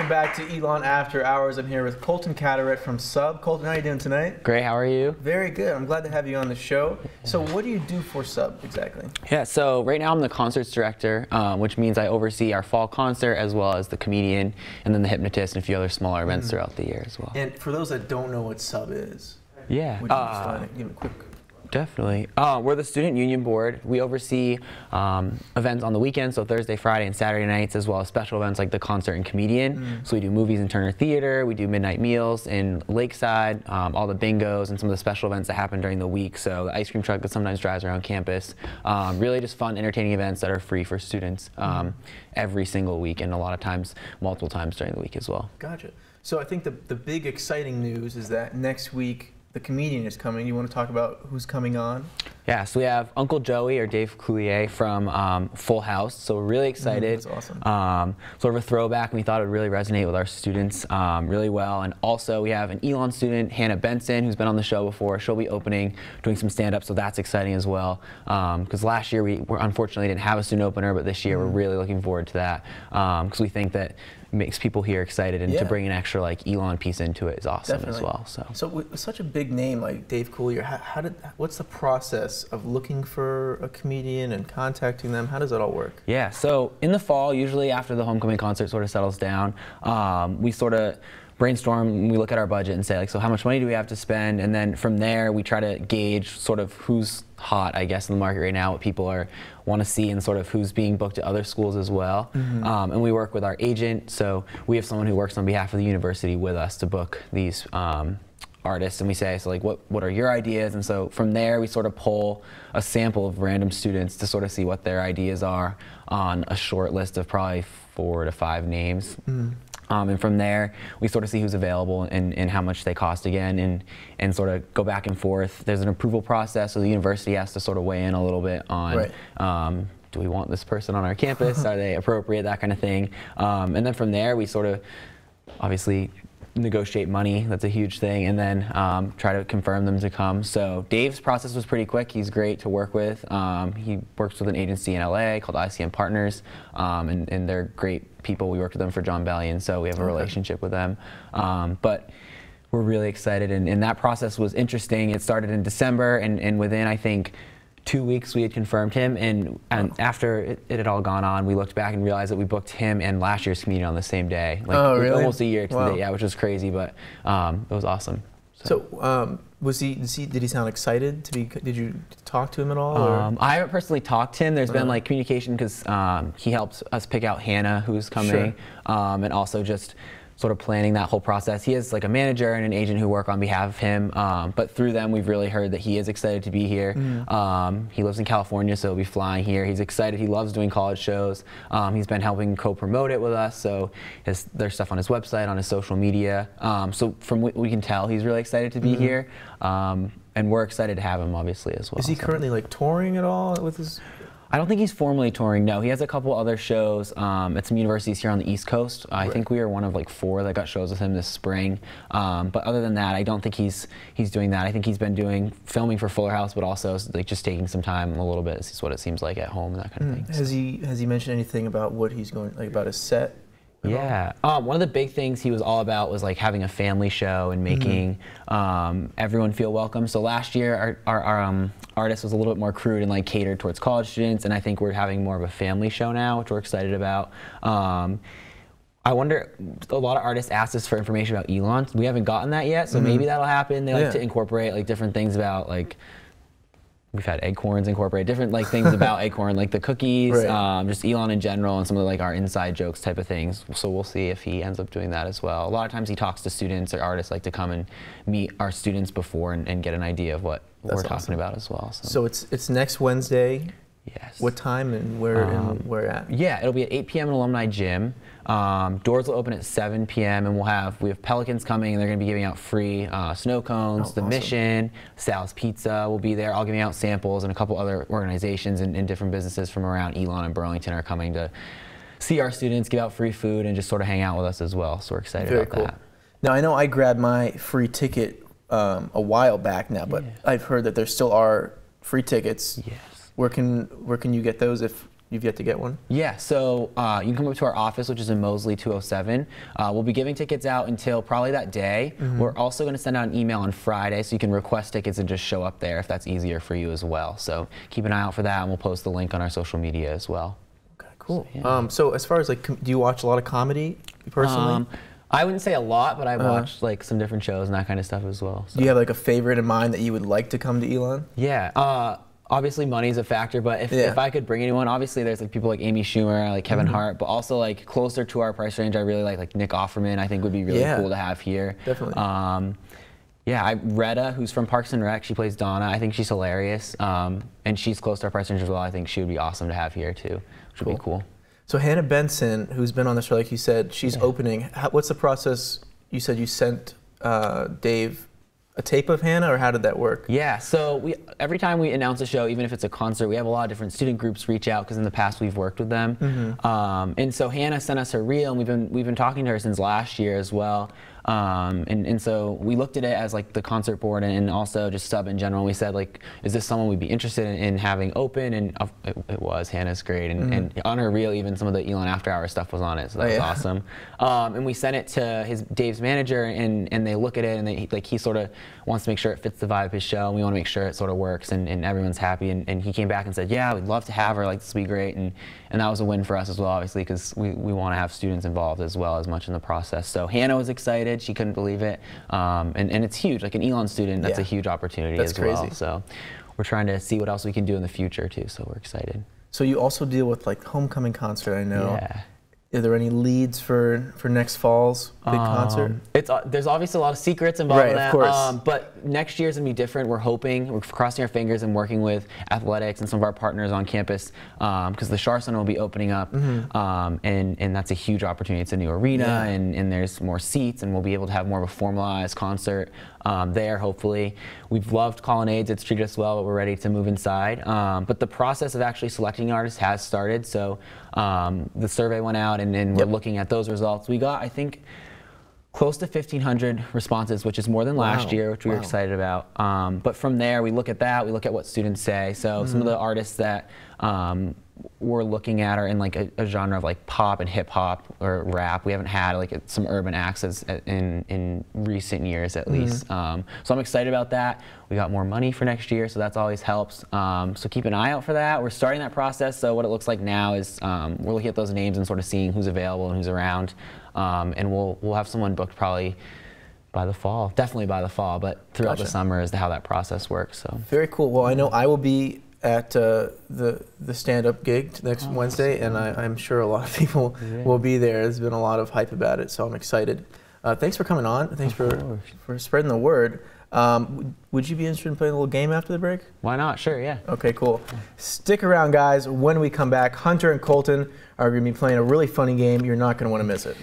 Welcome back to Elon After Hours. I'm here with Colton Cadarette from Sub. Colton, how are you doing tonight? Great, how are you? Very good. I'm glad to have you on the show. So what do you do for Sub exactly? Yeah, so right now I'm the concerts director, which means I oversee our fall concert as well as the comedian and then the hypnotist and a few other smaller events throughout the year as well. And for those that don't know what Sub is, yeah, would you explain it? Give a quick... Definitely. We're the student union board. We oversee events on the weekends, so Thursday, Friday, and Saturday nights, as well as special events like the concert and comedian. So we do movies in Turner Theater, we do midnight meals in Lakeside, all the bingos, and some of the special events that happen during the week. So the ice cream truck that sometimes drives around campus. Really just fun, entertaining events that are free for students every single week, and a lot of times, multiple times during the week as well. Gotcha. So I think the big exciting news is that next week, the comedian is coming. You want to talk about who's coming on? Yeah, so we have Uncle Joey, or Dave Coulier, from Full House. So we're really excited. That's awesome. Sort of a throwback, and we thought it would really resonate with our students really well. And also we have an Elon student, Hannah Benson, who's been on the show before. She'll be opening, doing some stand-up, so that's exciting as well. Because last year we unfortunately didn't have a student opener, but this year we're really looking forward to that. Because we think that makes people here excited, and to bring an extra like Elon piece into it is awesome as well. So with such a big name like Dave Coulier, what's the process of looking for a comedian and contacting them? How does that all work? Yeah, so in the fall, usually after the homecoming concert sort of settles down, we sort of brainstorm, we look at our budget and say, like, so how much money do we have to spend? And then from there, we try to gauge sort of who's hot, I guess, in the market right now, what people want to see, and sort of who's being booked at other schools as well. And we work with our agent, so we have someone who works on behalf of the university with us to book these artists, and we say, so like, what are your ideas? And so from there, we sort of pull a sample of random students to sort of see what their ideas are on a short list of probably 4 to 5 names. And from there, we sort of see who's available and how much they cost again, and sort of go back and forth. There's an approval process, so the university has to sort of weigh in a little bit on do we want this person on our campus? Are they appropriate? That kind of thing. And then from there, we sort of obviously negotiate money. That's a huge thing, and then try to confirm them to come. So Dave's process was pretty quick. He's great to work with. He works with an agency in LA called ICM Partners, and they're great people. We worked with them for John Bellion, so we have a relationship with them. But we're really excited, and that process was interesting. It started in December, and within, I think, 2 weeks we had confirmed him, and after it had all gone on, we looked back and realized that we booked him and last year's comedian on the same day, like almost a year to the day, which was crazy, but it was awesome. So did he sound excited to be? Did you talk to him at all? I haven't personally talked to him. There's been like communication because he helped us pick out Hannah, who's coming, and also just sort of planning that whole process. He has like a manager and an agent who work on behalf of him, but through them we've really heard that he is excited to be here. He lives in California, so he'll be flying here. He's excited. He loves doing college shows. He's been helping co-promote it with us, so there's stuff on his website, on his social media. So from what we can tell, he's really excited to be here, and we're excited to have him obviously as well. Is he currently like touring at all with his? I don't think he's formally touring, no. He has a couple other shows at some universities here on the East Coast. I think we were one of like 4 that got shows with him this spring. But other than that, I don't think he's doing that. I think he's been filming for Fuller House, but also like just taking some time a little bit. Is what it seems like at home and that kind of thing. Has he mentioned anything about what he's going, like about his set? Yeah, one of the big things he was all about was like having a family show and making everyone feel welcome. So last year our artist was a little bit more crude and like catered towards college students, and I think we're having more of a family show now, which we're excited about. I wonder, a lot of artists asked us for information about Elon. We haven't gotten that yet, so maybe that'll happen. They like to incorporate like different things about like, we've had Acorns incorporate different like things about Acorn, like the cookies, just Elon in general, and some of like our inside jokes type of things. So we'll see if he ends up doing that as well. A lot of times he talks to students, or artists like to come and meet our students before and get an idea of what we're talking about as well. So it's next Wednesday. Yes. What time and where at? Yeah, it'll be at 8 p.m. in Alumni Gym. Doors will open at 7 p.m. and we have Pelicans coming, and they're going to be giving out free snow cones. The Mission, Sal's Pizza will be there, all giving out samples, and a couple other organizations and different businesses from around Elon and Burlington are coming to see our students, give out free food, and just sort of hang out with us as well. So we're excited about that. Now I know I grabbed my free ticket a while back now, but I've heard that there still are free tickets. Yes. Where can you get those if you've yet to get one? Yeah, so you can come up to our office, which is in Moseley 207. We'll be giving tickets out until probably that day. We're also going to send out an email on Friday, so you can request tickets and just show up there if that's easier for you as well. So keep an eye out for that, and we'll post the link on our social media as well. Okay, cool. So, yeah. So as far as like, do you watch a lot of comedy personally? I wouldn't say a lot, but I watched like some different shows and that kind of stuff as well. So. Do you have like a favorite in mind that you would like to come to Elon? Yeah. Obviously money is a factor, but if I could bring anyone, obviously there's like people like Amy Schumer, like Kevin Hart, but also like closer to our price range, I really like Nick Offerman. I think would be really cool to have here. Definitely. Yeah, Retta, who's from Parks and Rec, she plays Donna. I think she's hilarious, and she's close to our price range as well. I think she would be awesome to have here too, which would be cool. So Hannah Benson, who's been on the show, like you said, she's opening. What's the process? You said you sent Dave a tape of Hannah, or how did that work? Yeah, so every time we announce a show, even if it's a concert, we have a lot of different student groups reach out because in the past we've worked with them. And so Hannah sent us her reel, and we've been talking to her since last year as well. And so we looked at it as like the concert board and also just sub in general. We said like, is this someone we'd be interested in having open? And it was. Hannah's great, and on her reel even some of the Elon After Hours stuff was on it, so that was awesome. And we sent it to Dave's manager, and they look at it, and he sort of wants to make sure it fits the vibe of his show, and we want to make sure it sort of works and everyone's happy. And he came back and said, yeah, we'd love to have her, like this would be great. And that was a win for us as well, obviously, because we want to have students involved as well as much in the process. So Hannah was excited. She couldn't believe it. And it's huge. Like an Elon student, that's a huge opportunity as well. So we're trying to see what else we can do in the future too. So we're excited. So you also deal with like homecoming concert, I know. Yeah. Are there any leads for next fall's big concert? There's obviously a lot of secrets involved in that. Of course. But next year's gonna be different. We're hoping, we're crossing our fingers and working with athletics and some of our partners on campus because the Shar Center will be opening up, and that's a huge opportunity. It's a new arena, and there's more seats, and we'll be able to have more of a formalized concert there, hopefully. We've loved Colonnades. It's treated us well, but we're ready to move inside. But the process of actually selecting artists has started. So the survey went out, and we're looking at those results. We got, I think, close to 1,500 responses, which is more than last year, which we were excited about. But from there, we look at that. We look at what students say. So some of the artists that we're looking at are in like a genre of like pop and hip hop or rap. We haven't had like some urban acts in recent years at least. So I'm excited about that. We got more money for next year, so that's always helps. So keep an eye out for that. We're starting that process. So what it looks like now is we're looking at those names and sort of seeing who's available and who's around. And we'll have someone booked probably by the fall, definitely by the fall, but throughout the summer is how that process works. So very cool. Well, I know I will be at the stand-up gig next Wednesday, and I'm sure a lot of people will be there. There's been a lot of hype about it, so I'm excited. Thanks for coming on. Thanks for spreading the word. Would you be interested in playing a little game after the break? Why not? Sure, yeah. Okay, cool. Stick around, guys. When we come back, Hunter and Colton are going to be playing a really funny game. You're not going to want to miss it.